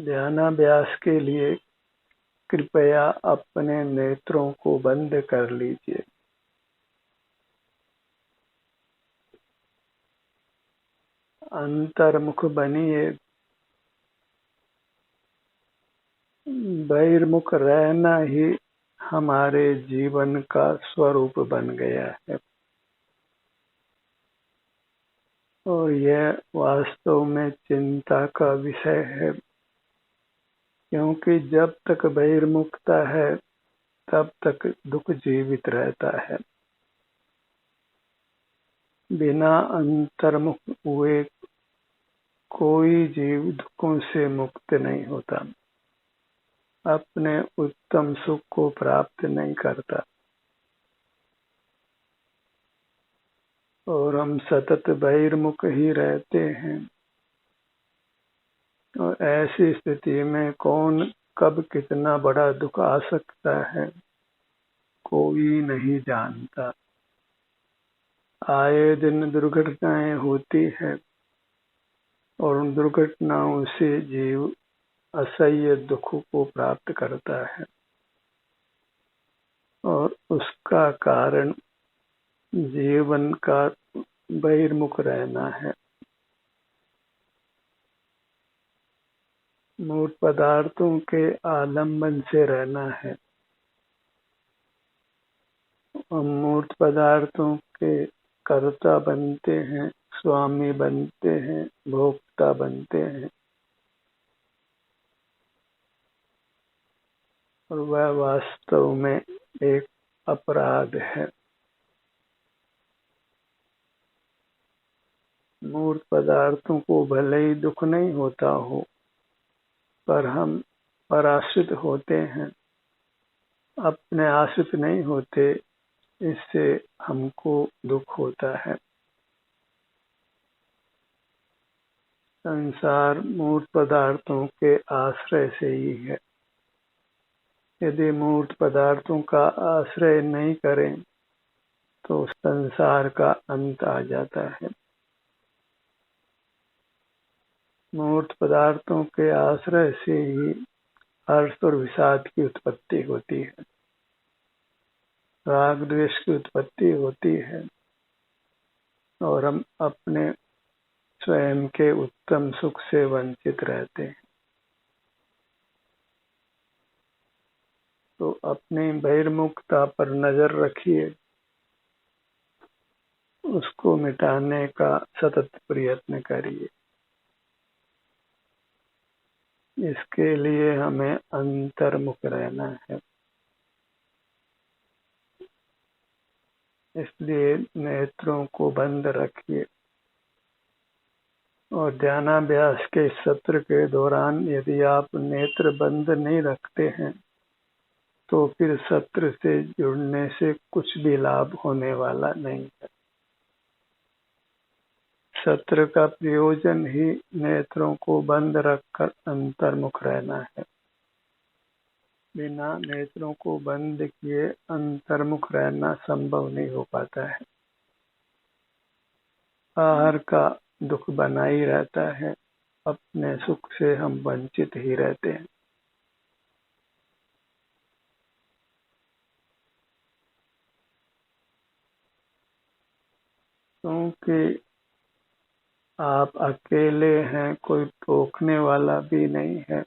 ध्यानाभ्यास के लिए कृपया अपने नेत्रों को बंद कर लीजिए। अंतर्मुख बनिए। बहिर्मुख रहना ही हमारे जीवन का स्वरूप बन गया है और यह वास्तव में चिंता का विषय है, क्योंकि जब तक बहिर्मुखता है तब तक दुख जीवित रहता है। बिना अंतर्मुख हुए कोई जीव दुखों से मुक्त नहीं होता, अपने उत्तम सुख को प्राप्त नहीं करता और हम सतत बहिर्मुख ही रहते हैं। और ऐसी स्थिति में कौन कब कितना बड़ा दुख आ सकता है, कोई नहीं जानता। आए दिन दुर्घटनाएं होती है और उन दुर्घटनाओं से जीव असह्य दुख को प्राप्त करता है और उसका कारण जीवन का बहिर्मुख रहना है। मूर्त पदार्थों के आलंबन से रहना है। हम मूर्त पदार्थों के कर्ता बनते हैं, स्वामी बनते हैं, भोक्ता बनते हैं और वह वास्तव में एक अपराध है। मूर्त पदार्थों को भले ही दुख नहीं होता हो, पर हम पराश्रित होते हैं, अपने आश्रित नहीं होते, इससे हमको दुख होता है। संसार मूर्त पदार्थों के आश्रय से ही है। यदि मूर्त पदार्थों का आश्रय नहीं करें तो संसार का अंत आ जाता है। मूर्त पदार्थों के आश्रय से ही हर्ष और विषाद की उत्पत्ति होती है, राग द्वेष की उत्पत्ति होती है और हम अपने स्वयं के उत्तम सुख से वंचित रहते हैं। तो अपनी बहिर्मुखता पर नजर रखिए, उसको मिटाने का सतत प्रयत्न करिए। इसके लिए हमें अंतर्मुख रहना है। इसलिए नेत्रों को बंद रखिए और ध्यानाभ्यास के सत्र के दौरान यदि आप नेत्र बंद नहीं रखते हैं तो फिर सत्र से जुड़ने से कुछ भी लाभ होने वाला नहीं है। सत्र का प्रयोजन ही नेत्रों को बंद रखकर अंतर्मुख रहना है। बिना नेत्रों को बंद किए अंतर्मुख रहना संभव नहीं हो पाता है। बाहर का दुख बना ही रहता है, अपने सुख से हम वंचित ही रहते हैं। क्योंकि आप अकेले हैं, कोई टोकने वाला भी नहीं है,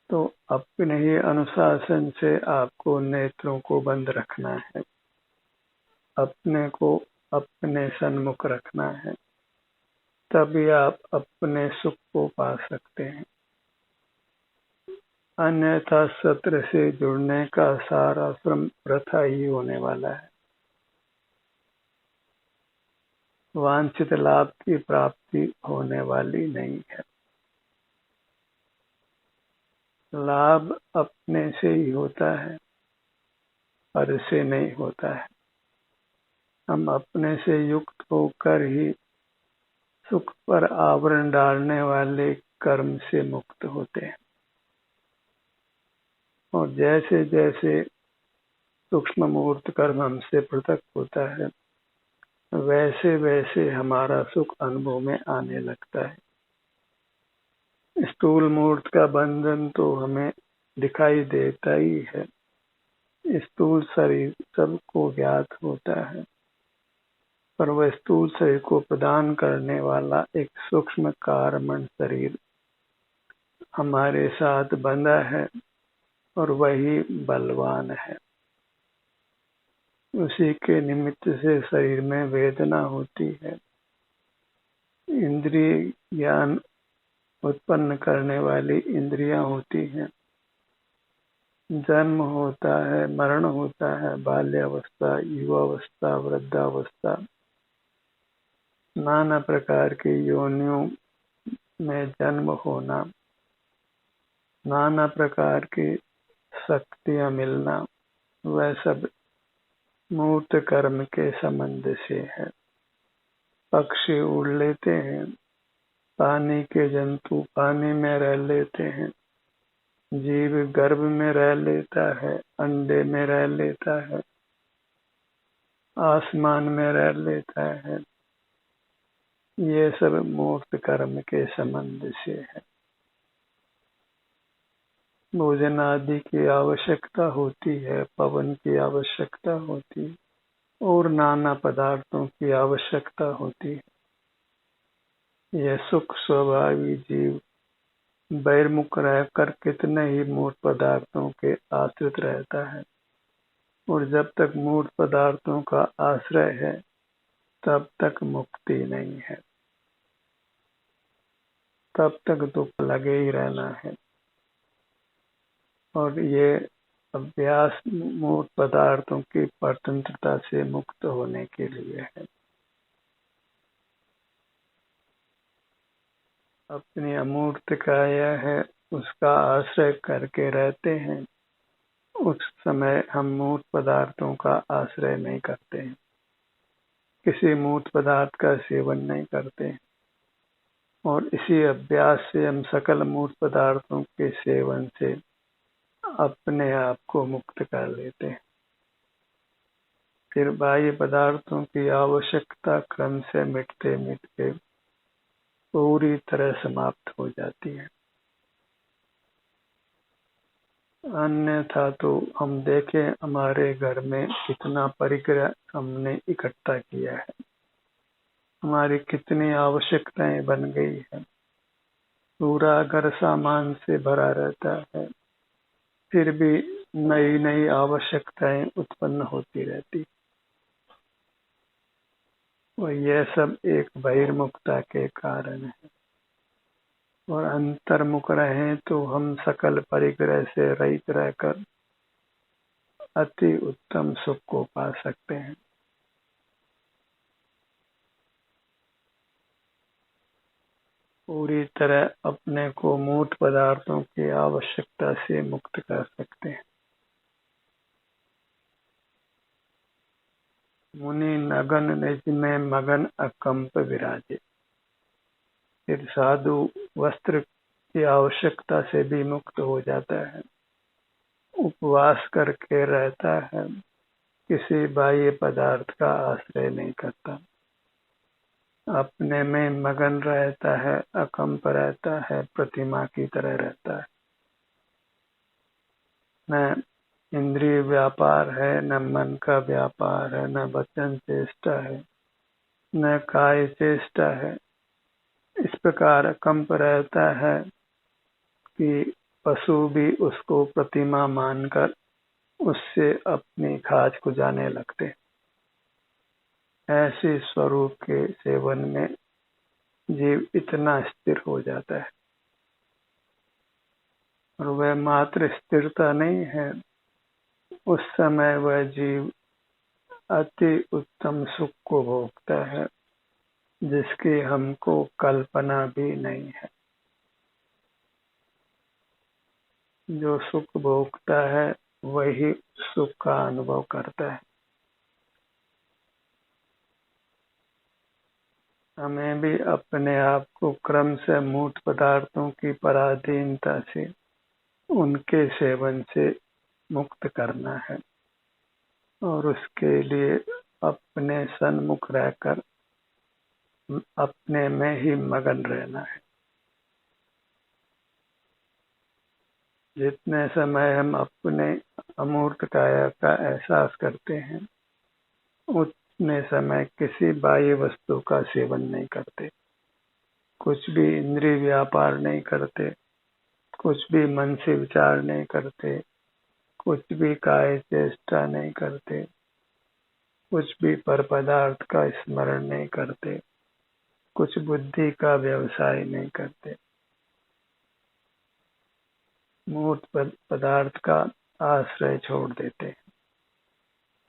तो अपने ही अनुशासन से आपको नेत्रों को बंद रखना है, अपने को अपने सन्मुख रखना है, तभी आप अपने सुख को पा सकते हैं। अन्यथा सत्र से जुड़ने का सारा श्रम वृथा ही होने वाला है। वांछित लाभ की प्राप्ति होने वाली नहीं है। लाभ अपने से ही होता है, पर से नहीं होता है। हम अपने से युक्त होकर ही सुख पर आवरण डालने वाले कर्म से मुक्त होते हैं और जैसे जैसे सूक्ष्म मूर्त कर्म हमसे पृथक होता है, वैसे वैसे हमारा सुख अनुभव में आने लगता है। स्थूल मूर्त का बंधन तो हमें दिखाई देता ही है। स्थूल शरीर सबको ज्ञात होता है, पर वह स्थूल शरीर को प्रदान करने वाला एक सूक्ष्म कारण शरीर हमारे साथ बंधा है और वही बलवान है। उसी के निमित्त से शरीर में वेदना होती है। इंद्रिय ज्ञान उत्पन्न करने वाली इंद्रियां होती हैं। जन्म होता है, मरण होता है, बाल्यावस्था, युवावस्था, वृद्धावस्था, नाना प्रकार की योनियों में जन्म होना, नाना प्रकार की शक्तियां मिलना, वह सब मूर्त कर्म के संबंध से है। पक्षी उड़ लेते हैं, पानी के जंतु पानी में रह लेते हैं, जीव गर्भ में रह लेता है, अंडे में रह लेता है, आसमान में रह लेता है। ये सब मूर्त कर्म के संबंध से है। भोजन आदि की आवश्यकता होती है, पवन की आवश्यकता होती है और नाना पदार्थों की आवश्यकता होती है। यह सुख स्वभावी जीव बहिर्मुख रहकर कितने ही मूर्त पदार्थों के आश्रित रहता है, और जब तक मूर्त पदार्थों का आश्रय है तब तक मुक्ति नहीं है, तब तक दुख लगे ही रहना है। और ये अभ्यास मूर्त पदार्थों की स्वतंत्रता से मुक्त होने के लिए है। अपनी अमूर्त काया है उसका आश्रय करके रहते हैं, उस समय हम मूर्त पदार्थों का आश्रय नहीं करते हैं, किसी मूर्त पदार्थ का सेवन नहीं करते हैं, और इसी अभ्यास से हम सकल मूर्त पदार्थों के सेवन से अपने आप को मुक्त कर लेते हैं। फिर बाह्य पदार्थों की आवश्यकता क्रम से मिटते मिटते पूरी तरह समाप्त हो जाती है। अन्यथा तो हम देखें हमारे घर में कितना परिग्रह हमने इकट्ठा किया है, हमारी कितनी आवश्यकताएं बन गई है, पूरा घर सामान से भरा रहता है, फिर भी नई नई आवश्यकताएं उत्पन्न होती रहती, और यह सब एक बहिर्मुखता के कारण है। और अंतर्मुख रहें तो हम सकल परिग्रह से रहित रहकर अति उत्तम सुख को पा सकते हैं। पूरी तरह अपने को मूर्त पदार्थों की आवश्यकता से मुक्त कर सकते हैं। मुनि नगन निज में मगन अकंप विराजे। फिर साधु वस्त्र की आवश्यकता से भी मुक्त हो जाता है, उपवास करके रहता है, किसी बाह्य पदार्थ का आश्रय नहीं करता, अपने में मगन रहता है, अकंप रहता है, प्रतिमा की तरह रहता है। न इंद्रिय व्यापार है, न मन का व्यापार है, न वचन चेष्टा है, न काय चेष्टा है। इस प्रकार कंप रहता है कि पशु भी उसको प्रतिमा मानकर उससे अपनी खाज को जाने लगते। ऐसे स्वरूप के सेवन में जीव इतना स्थिर हो जाता है, और वह मात्र स्थिरता नहीं है, उस समय वह जीव अति उत्तम सुख को भोगता है जिसकी हमको कल्पना भी नहीं है। जो सुख भोगता है वही सुख का अनुभव करता है। हमें भी अपने आप को क्रम से मूर्त पदार्थों की पराधीनता से, उनके सेवन से मुक्त करना है, और उसके लिए अपने सन्मुख रहकर अपने में ही मगन रहना है। जितने समय हम अपने अमूर्त काया का एहसास करते हैं, उतने समय किसी बाह्य वस्तु का सेवन नहीं करते, कुछ भी इंद्रिय व्यापार नहीं करते, कुछ भी मन से विचार नहीं करते, कुछ भी काय चेष्टा नहीं करते, कुछ भी पर पदार्थ का स्मरण नहीं करते, कुछ बुद्धि का व्यवसाय नहीं करते। मूर्त पदार्थ का आश्रय छोड़ देते हैं,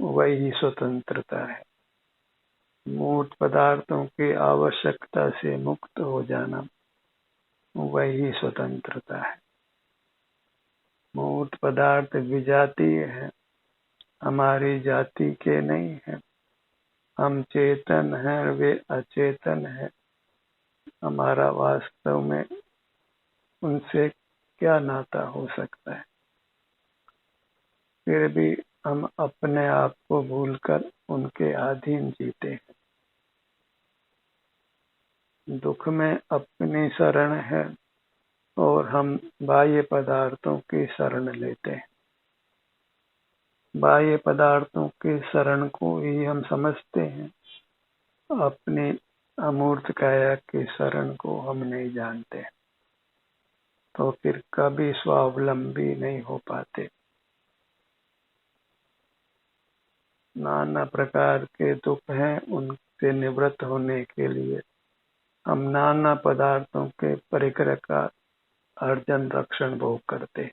वही स्वतंत्रता है। मूर्त पदार्थों की आवश्यकता से मुक्त हो जाना, वही स्वतंत्रता है। मूर्त पदार्थ विजातीय है, हमारी जाति के नहीं है। हम चेतन हैं, वे अचेतन है। हमारा वास्तव में उनसे क्या नाता हो सकता है? फिर भी हम अपने आप को भूलकर उनके अधीन जीते हैं। दुख में अपनी शरण है और हम बाह्य पदार्थों की शरण लेते हैं। बाह्य पदार्थों की शरण को ही हम समझते हैं, अपनी अमूर्त काया की शरण को हम नहीं जानते, तो फिर कभी स्वावलंबी नहीं हो पाते। नाना प्रकार के दुख हैं, उनसे निवृत्त होने के लिए हम नाना पदार्थों के परिग्रह का अर्जन रक्षण भोग करते।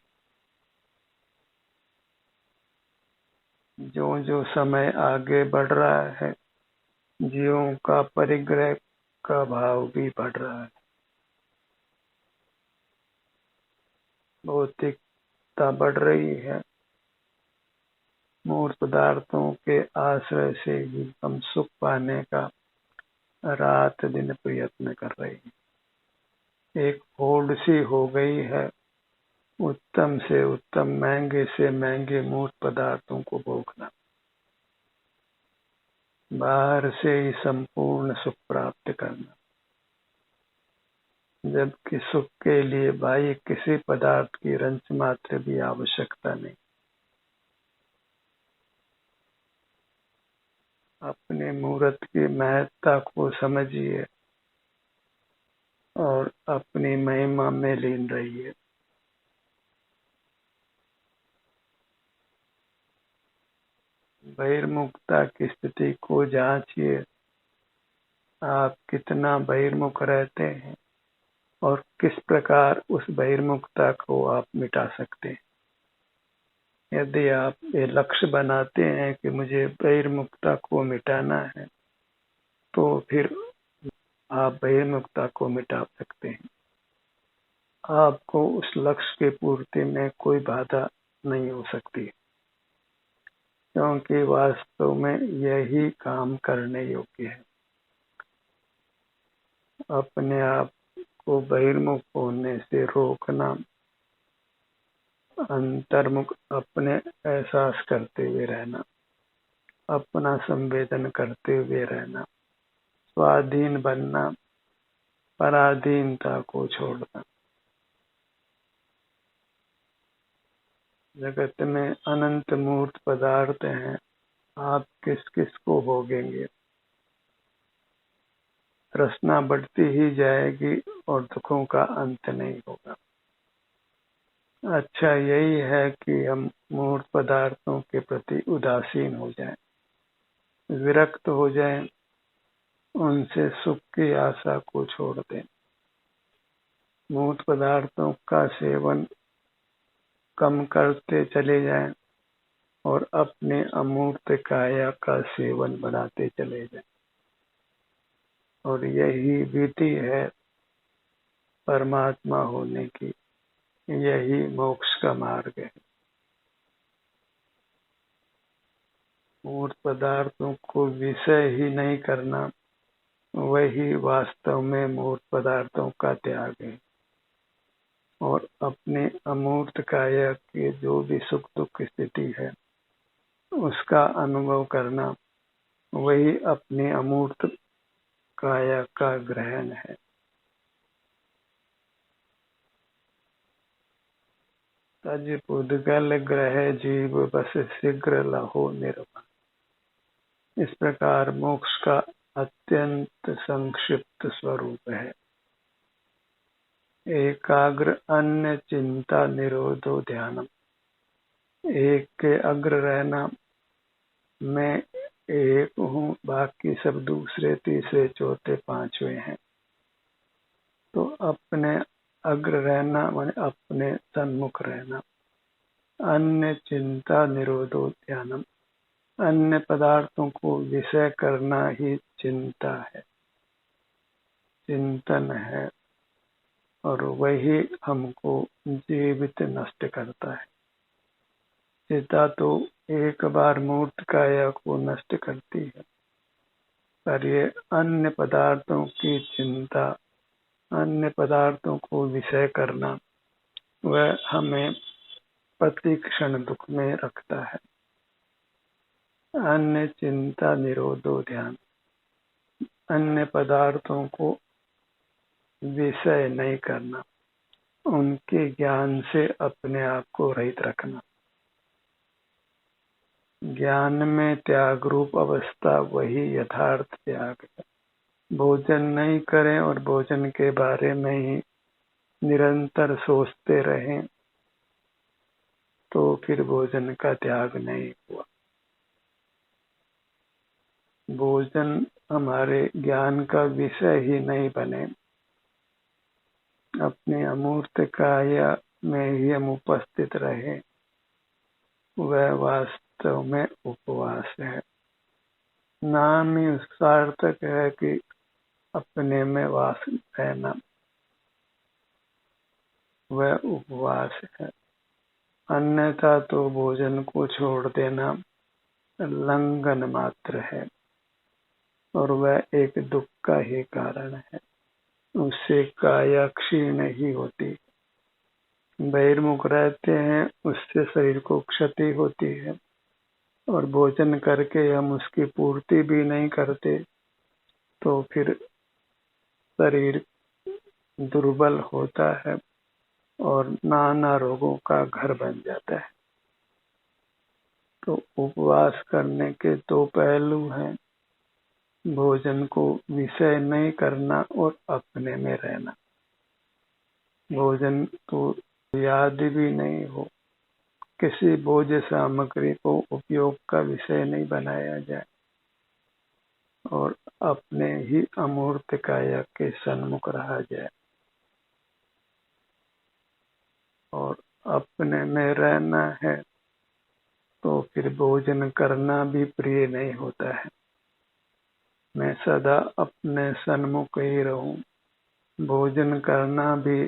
जो जो समय आगे बढ़ रहा है, जीवों का परिग्रह का भाव भी बढ़ रहा है। भौतिकता बढ़ रही है। मूर्त पदार्थों के आश्रय से ही हम सुख पाने का रात दिन प्रयत्न कर रहे हैं। एक होड़ सी हो गई है, उत्तम से उत्तम, महंगे से महंगे मूर्त पदार्थों को भोगना, बाहर से ही संपूर्ण सुख प्राप्त करना, जबकि सुख के लिए बाह्य किसी पदार्थ की रंच मात्र भी आवश्यकता नहीं। अपने मूर्त की महत्ता को समझिए और अपनी महिमा में लीन रहिए। बहिर्मुखता की स्थिति को जांचिए, आप कितना बहिर्मुख रहते हैं और किस प्रकार उस बहिर्मुखता को आप मिटा सकते हैं। यदि आप ये लक्ष्य बनाते हैं कि मुझे बहिर्मुखता को मिटाना है, तो फिर आप बहिर्मुखता को मिटा सकते हैं। आपको उस लक्ष्य की पूर्ति में कोई बाधा नहीं हो सकती, क्योंकि वास्तव में यही काम करने योग्य है। अपने आप को बहिर्मुख होने से रोकना, अंतर्मुख अपने एहसास करते हुए रहना, अपना संवेदन करते हुए रहना, स्वाधीन बनना, पराधीनता को छोड़ना। जगत में अनंत मूर्त पदार्थ हैं, आप किस किस को भोगेंगे? तृष्णा बढ़ती ही जाएगी और दुखों का अंत नहीं होगा। अच्छा यही है कि हम मूर्त पदार्थों के प्रति उदासीन हो जाएं, विरक्त हो जाएं, उनसे सुख की आशा को छोड़ दें। मूर्त पदार्थों का सेवन कम करते चले जाएं और अपने अमूर्त काया का सेवन बढ़ाते चले जाएं। और यही विधि है परमात्मा होने की, यही मोक्ष का मार्ग है। मूर्त पदार्थों को विषय ही नहीं करना, वही वास्तव में मूर्त पदार्थों का त्याग है। और अपने अमूर्त काया के जो भी सुख दुख की स्थिति है, उसका अनुभव करना, वही अपने अमूर्त काया का ग्रहण है। तज पुद्गल ग्रह जीव बस शीघ्र लहो निर्वाण। इस प्रकार मोक्ष का अत्यंत संक्षिप्त स्वरूप है। एकाग्र अन्य चिंता निरोधो ध्यानम। एक के अग्र रहना, मैं एक हूँ, बाकी सब दूसरे तीसरे चौथे पांचवें हैं। तो अपने अग्र रहना माने अपने सन्मुख रहना। अन्य चिंता निरोधो ध्यानम। अन्य पदार्थों को विषय करना ही चिंता है, चिंतन है, और वही हमको जीवित नष्ट करता है। चिता तो एक बार मूर्त काया को नष्ट करती है, पर ये अन्य पदार्थों की चिंता, अन्य पदार्थों को विषय करना, वह हमें प्रति क्षण दुख में रखता है। अन्य चिंता निरोधो ध्यान। अन्य पदार्थों को विषय नहीं करना, उनके ज्ञान से अपने आप को रहित रखना। ज्ञान में त्याग रूप अवस्था वही यथार्थ त्याग है। भोजन नहीं करें और भोजन के बारे में ही निरंतर सोचते रहें तो फिर भोजन का त्याग नहीं हुआ। भोजन हमारे ज्ञान का विषय ही नहीं बने, अपने अमूर्त काया में ही हम उपस्थित रहे, वह वास्तव में उपवास है। नाम ही सार्थक है कि अपने में वास रहना, वह उपवास है। अन्यथा तो भोजन को छोड़ देना लंघन मात्र है, और वह एक दुख का ही कारण है। उससे काया क्षीण ही होती, बहिर्मुख रहते हैं, उससे शरीर को क्षति होती है, और भोजन करके हम उसकी पूर्ति भी नहीं करते तो फिर शरीर दुर्बल होता है और नाना रोगों का घर बन जाता है। तो उपवास करने के दो पहलू हैं, भोजन को विषय नहीं करना और अपने में रहना। भोजन तो याद भी नहीं हो, किसी भोज्य सामग्री को उपयोग का विषय नहीं बनाया जाए, और अपने ही अमूर्त काया के सन्मुख रहा जाए, और अपने में रहना है तो फिर भोजन करना भी प्रिय नहीं होता है। मैं सदा अपने सन्मुख ही रहूं, भोजन करना भी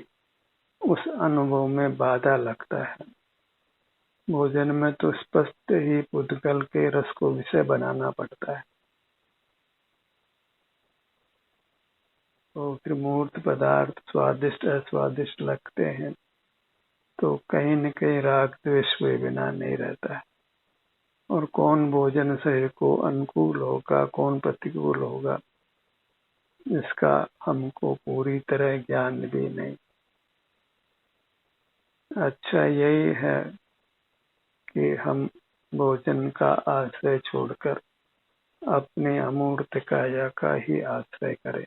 उस अनुभव में बाधा लगता है। भोजन में तो स्पष्ट ही पुद्गल के रस को विषय बनाना पड़ता है। तो फिर मूर्त पदार्थ स्वादिष्ट अस्वादिष्ट लगते हैं तो कहीं न कहीं राग द्वेष हुए बिना नहीं रहता है। और कौन भोजन शरीर को अनुकूल होगा, कौन प्रतिकूल होगा, इसका हमको पूरी तरह ज्ञान भी नहीं। अच्छा यही है कि हम भोजन का आश्रय छोड़कर अपने अमूर्त काया का ही आश्रय करें।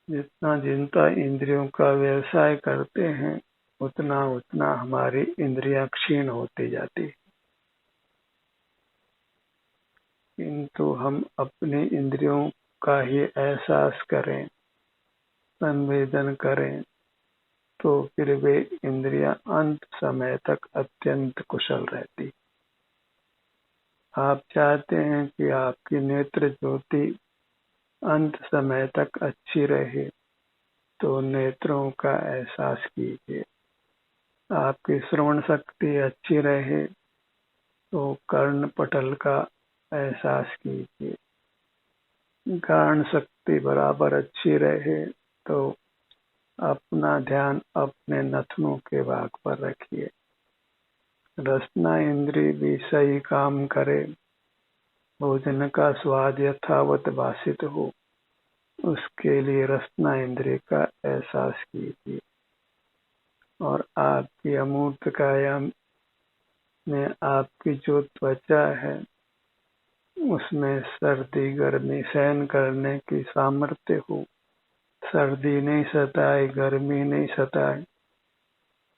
जितना जितना इंद्रियों का व्यवसाय करते हैं उतना उतना हमारी इंद्रियां क्षीण होती जाती, किंतु हम अपनी इंद्रियों का ही एहसास करें, संवेदन करें, तो फिर वे इंद्रियां अंत समय तक अत्यंत कुशल रहती। आप चाहते हैं कि आपकी नेत्र ज्योति अंत समय तक अच्छी रहे तो नेत्रों का एहसास कीजिए। आपकी श्रवण शक्ति अच्छी रहे तो कर्ण पटल का एहसास कीजिए। घ्राण शक्ति बराबर अच्छी रहे तो अपना ध्यान अपने नथनों के भाग पर रखिए। रसना इंद्रिय भी सही काम करे, भोजन का स्वाद यथावत भाषित हो, उसके लिए रसना इंद्रिय का एहसास कीजिए। और आपकी अमूर्त काया में आपकी जो त्वचा है उसमें सर्दी गर्मी सहन करने की सामर्थ्य हो, सर्दी नहीं सताए, गर्मी नहीं सताए,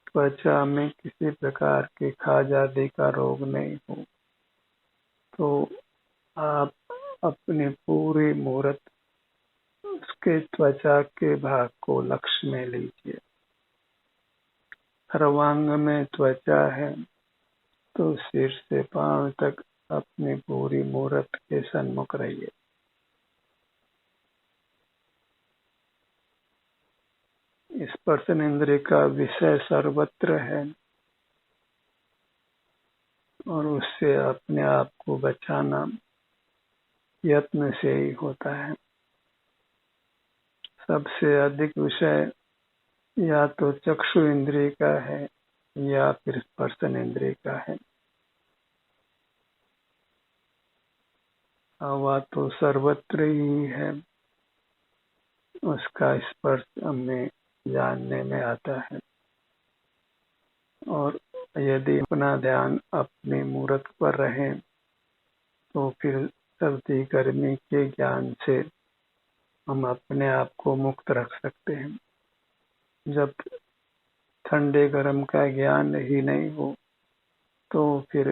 त्वचा में किसी प्रकार की खाज का रोग नहीं हो, तो आप अपनी पूरी मूर्त उसके त्वचा के भाग को लक्ष्य में लीजिए। सर्वांग में त्वचा है तो सिर से पांव तक अपनी पूरी मूर्त के सन्मुख रहिए। स्पर्शन इंद्रिय का विषय सर्वत्र है और उससे अपने आप को बचाना यत्न से ही होता है। सबसे अधिक विषय या तो चक्षु इंद्रिय का है या फिर स्पर्शन इंद्रिय का है। हवा तो सर्वत्र ही है, उसका स्पर्श हमें जानने में आता है। और यदि अपना ध्यान अपनी मूर्त पर रहे तो फिर सर्दी गर्मी के ज्ञान से हम अपने आप को मुक्त रख सकते हैं। जब ठंडे गर्म का ज्ञान ही नहीं हो तो फिर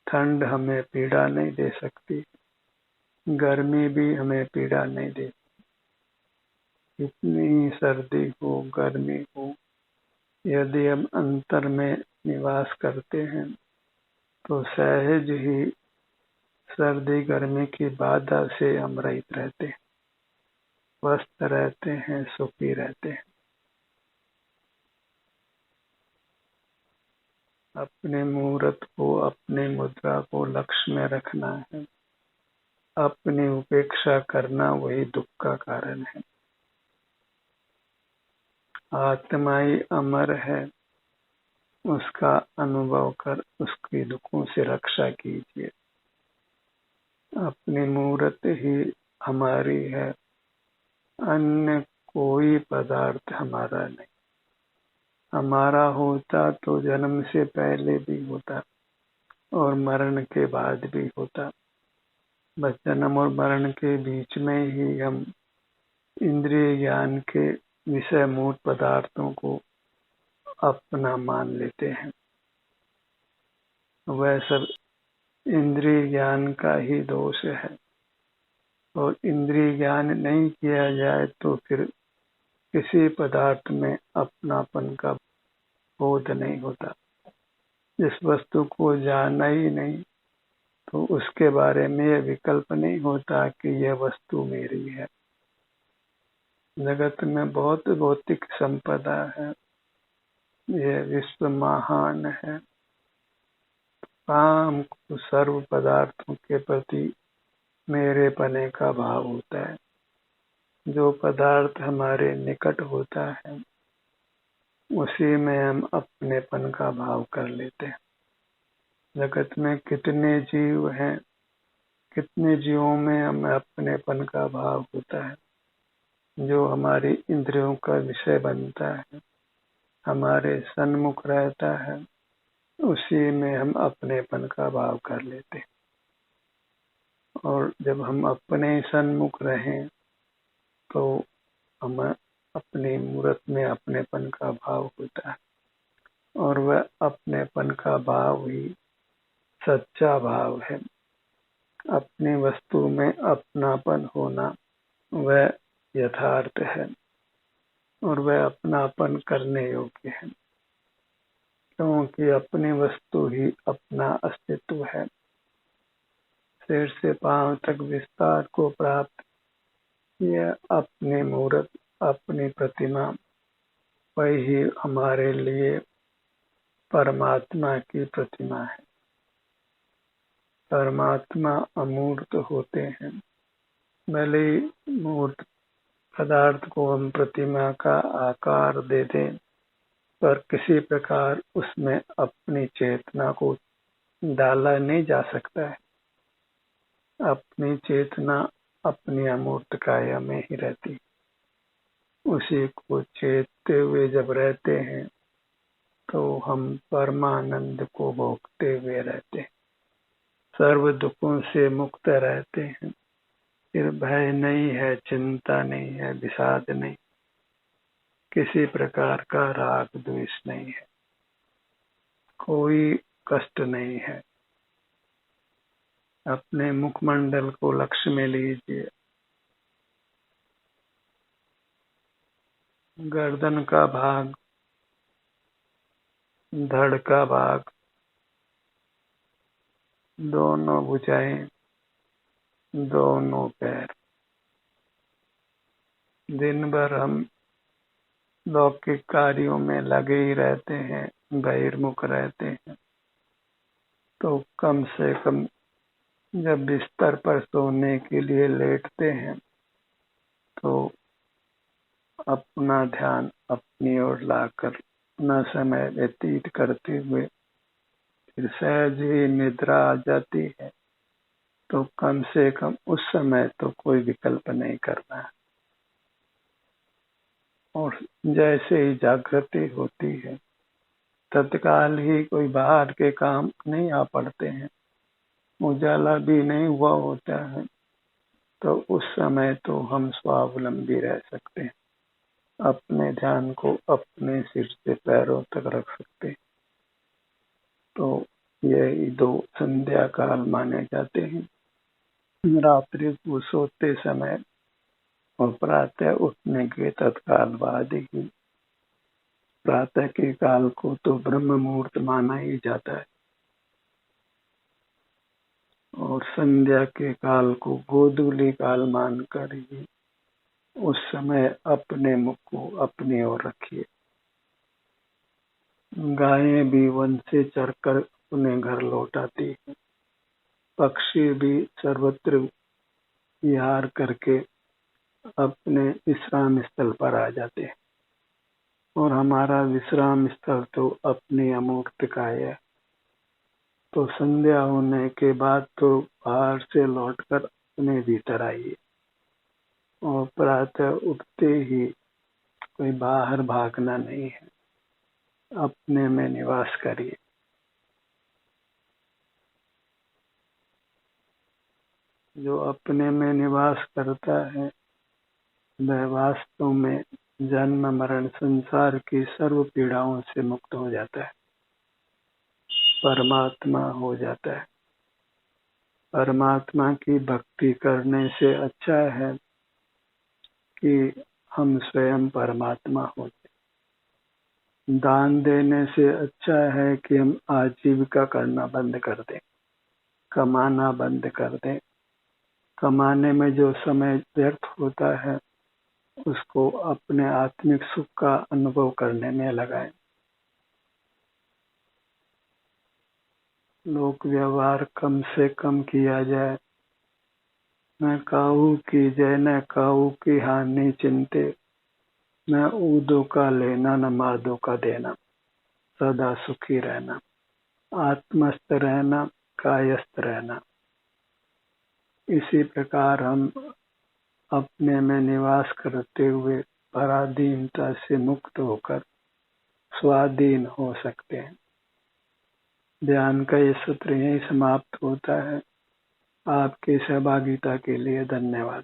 ठंड हमें पीड़ा नहीं दे सकती, गर्मी भी हमें पीड़ा नहीं दे सकती। इतनी सर्दी हो गर्मी हो, यदि हम अंतर में निवास करते हैं तो सहज ही सर्दी गर्मी की बाधा से हम रहित रहते हैं, स्वस्थ रहते हैं, सुखी रहते हैं। अपने मूर्त को, अपने मुद्रा को लक्ष्य में रखना है। अपनी उपेक्षा करना वही दुख का कारण है। आत्मा ही अमर है, उसका अनुभव कर उसकी दुखों से रक्षा कीजिए। अपनी मूर्त ही हमारी है, अन्य कोई पदार्थ हमारा नहीं। हमारा होता तो जन्म से पहले भी होता और मरण के बाद भी होता। बस जन्म और मरण के बीच में ही हम इंद्रिय ज्ञान के विषय मूल पदार्थों को अपना मान लेते हैं। वह सब इंद्रिय ज्ञान का ही दोष है और इंद्रिय ज्ञान नहीं किया जाए तो फिर किसी पदार्थ में अपनापन का बोध नहीं होता। जिस वस्तु को जाना ही नहीं तो उसके बारे में यह विकल्प नहीं होता कि यह वस्तु मेरी है। जगत में बहुत भौतिक संपदा है, यह विश्व महान है। काम को सर्व पदार्थों के प्रति मेरे पने का भाव होता है। जो पदार्थ हमारे निकट होता है उसी में हम अपनेपन का भाव कर लेते हैं। जगत में कितने जीव हैं, कितने जीवों में हमें अपनेपन का भाव होता है। जो हमारी इंद्रियों का विषय बनता है, हमारे सन्मुख रहता है, उसी में हम अपनेपन का भाव कर लेते हैं। और जब हम अपने सन्मुख रहें तो हमें अपनी मूर्त में अपनेपन का भाव होता है और वह अपनेपन का भाव ही सच्चा भाव है। अपनी वस्तु में अपनापन होना वह यथार्थ है और वह अपनापन करने योग्य है, क्योंकि अपनी वस्तु ही अपना अस्तित्व है। सिर से पांव तक विस्तार को प्राप्त यह अपनी मूर्त, अपनी प्रतिमा, वही हमारे लिए परमात्मा की प्रतिमा है। परमात्मा अमूर्त होते हैं। भले मूर्त पदार्थ को हम प्रतिमा का आकार दे दें पर किसी प्रकार उसमें अपनी चेतना को डाला नहीं जा सकता है। अपनी चेतना अपनी अमूर्त काया में ही रहती। उसी को चेतते हुए जब रहते हैं तो हम परमानंद को भोगते हुए रहते हैं, सर्व दुखों से मुक्त रहते हैं। फिर भय नहीं है, चिंता नहीं है, विषाद नहीं, किसी प्रकार का राग द्वेष नहीं है, कोई कष्ट नहीं है। अपने मुखमंडल को लक्ष्य में लीजिए, गर्दन का भाग, धड़ का भाग, दोनों भुजाएं, दोनों पैर। दिन भर हम लौकिक कार्यों में लगे ही रहते हैं, बहिर्मुख रहते हैं। तो कम से कम जब बिस्तर पर सोने के लिए लेटते हैं तो अपना ध्यान अपनी ओर लाकर अपना समय व्यतीत करते हुए फिर सहज ही निद्रा आ जाती है। तो कम से कम उस समय तो कोई विकल्प नहीं करना है, और जैसे ही जागृति होती है तत्काल ही कोई बाहर के काम नहीं आ पड़ते हैं, उजाला भी नहीं हुआ होता है। तो उस समय तो हम स्वावलंबी रह सकते हैं, अपने ध्यान को अपने सिर से पैरों तक रख सकते हैं। तो यही 2 संध्या काल माने जाते हैं, रात्रि को सोते समय और प्रातः उठने के तत्काल बाद ही। प्रातः के काल को तो ब्रह्म मुहूर्त माना ही जाता है और संध्या के काल को गोधूली काल मानकर ही उस समय अपने मुख को अपनी ओर रखिए। गायें भी वन से चरकर अपने घर लौट आती हैं, पक्षी भी सर्वत्र विहार करके अपने विश्राम स्थल पर आ जाते हैं, और हमारा विश्राम स्थल तो अपनी अमूर्त काया है। तो संध्या होने के बाद तो बाहर से लौटकर अपने भीतर आइए, और प्रातः उठते ही कोई बाहर भागना नहीं है, अपने में निवास करिए। जो अपने में निवास करता है वह वास्तव में जन्म मरण संसार की सर्व पीड़ाओं से मुक्त हो जाता है, परमात्मा हो जाता है। परमात्मा की भक्ति करने से अच्छा है कि हम स्वयं परमात्मा हो जाए। दान देने से अच्छा है कि हम आजीविका करना बंद कर दें, कमाना बंद कर दें। कमाने में जो समय व्यर्थ होता है उसको अपने आत्मिक सुख का अनुभव करने में लगाएं। लोक व्यवहार कम से कम किया जाए। न काहू की जय, न काहू की हानि चिंते, न ऊदों का लेना, न मादों का देना, सदा सुखी रहना, आत्मस्थ रहना, कायस्थ रहना। इसी प्रकार हम अपने में निवास करते हुए पराधीनता से मुक्त होकर स्वाधीन हो सकते हैं। ध्यान का ये सत्र यही समाप्त होता है। आपकी सहभागिता के लिए धन्यवाद।